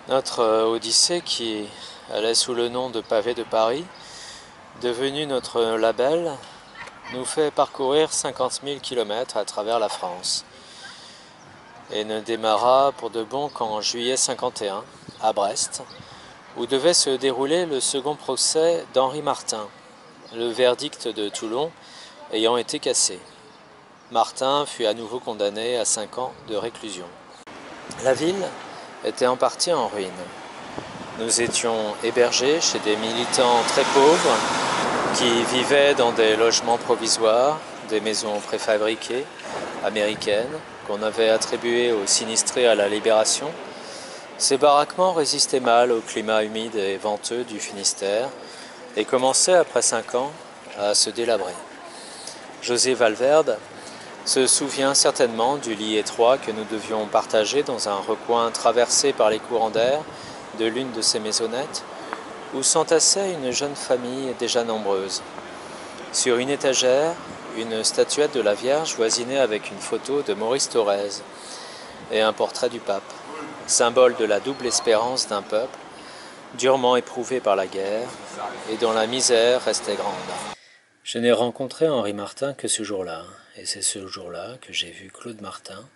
Notre Odyssée, qui allait sous le nom de Pavé de Paris, devenu notre label, nous fait parcourir 50 000 km à travers la France et ne démarra pour de bon qu'en juillet 51, à Brest, où devait se dérouler le second procès d'Henri Martin, le verdict de Toulon ayant été cassé. Martin fut à nouveau condamné à 5 ans de réclusion. La ville était en partie en ruine. Nous étions hébergés chez des militants très pauvres qui vivaient dans des logements provisoires, des maisons préfabriquées américaines qu'on avait attribuées aux sinistrés à la Libération. Ces baraquements résistaient mal au climat humide et venteux du Finistère et commençaient après 5 ans à se délabrer. José Valverde se souvient certainement du lit étroit que nous devions partager dans un recoin traversé par les courants d'air de l'une de ces maisonnettes, où s'entassait une jeune famille déjà nombreuse. Sur une étagère, une statuette de la Vierge voisinait avec une photo de Maurice Thorez et un portrait du pape, symbole de la double espérance d'un peuple durement éprouvé par la guerre et dont la misère restait grande. Je n'ai rencontré Henri Martin que ce jour-là, et c'est ce jour-là que j'ai vu Claude Martin,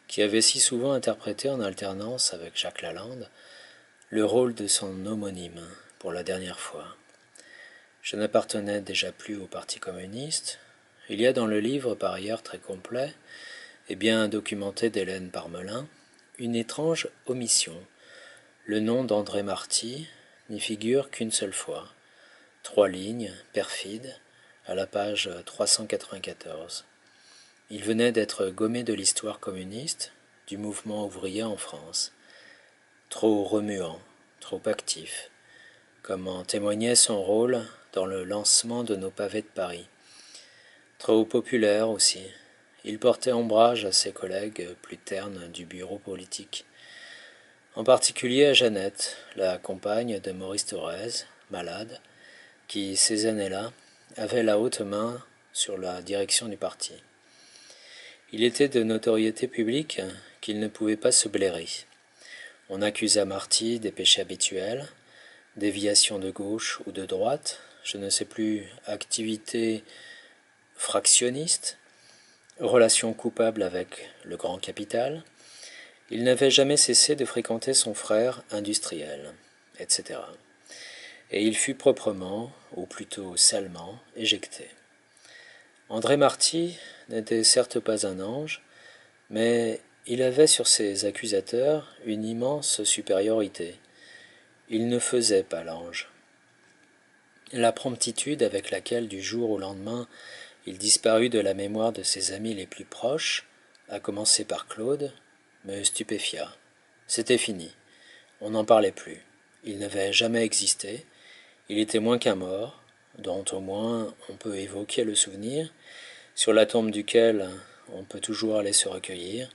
qui avait si souvent interprété en alternance avec Jacques Lalande le rôle de son homonyme pour la dernière fois. Je n'appartenais déjà plus au Parti communiste. Il y a dans le livre, par ailleurs très complet et bien documenté d'Hélène Parmelin, une étrange omission. Le nom d'André Marty n'y figure qu'une seule fois. 3 lignes, perfides, à la page 394. Il venait d'être gommé de l'histoire communiste, du mouvement ouvrier en France. Trop remuant, trop actif, comme en témoignait son rôle dans le lancement de nos pavés de Paris. Trop populaire aussi, il portait ombrage à ses collègues plus ternes du bureau politique. En particulier à Jeannette, la compagne de Maurice Thorez, malade, qui, ces années-là, avait la haute main sur la direction du parti. Il était de notoriété publique qu'il ne pouvait pas se blairer. On accusa Marty des péchés habituels, déviation de gauche ou de droite, je ne sais plus, activité fractionniste, relation coupable avec le grand capital. Il n'avait jamais cessé de fréquenter son frère industriel, etc. Et il fut proprement, ou plutôt salement, éjecté. André Marty n'était certes pas un ange, mais il avait sur ses accusateurs une immense supériorité. Il ne faisait pas l'ange. La promptitude avec laquelle du jour au lendemain il disparut de la mémoire de ses amis les plus proches, à commencer par Claude, me stupéfia. C'était fini. On n'en parlait plus. Il n'avait jamais existé. Il était moins qu'un mort, dont au moins on peut évoquer le souvenir, sur la tombe duquel on peut toujours aller se recueillir,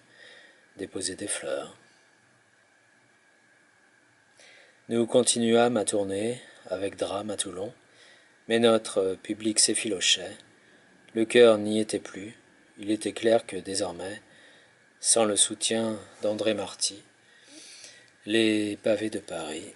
déposer des fleurs. Nous continuâmes à tourner, avec drame à Toulon, mais notre public s'effilochait, le cœur n'y était plus, il était clair que désormais, sans le soutien d'André Marty, les pavés de Paris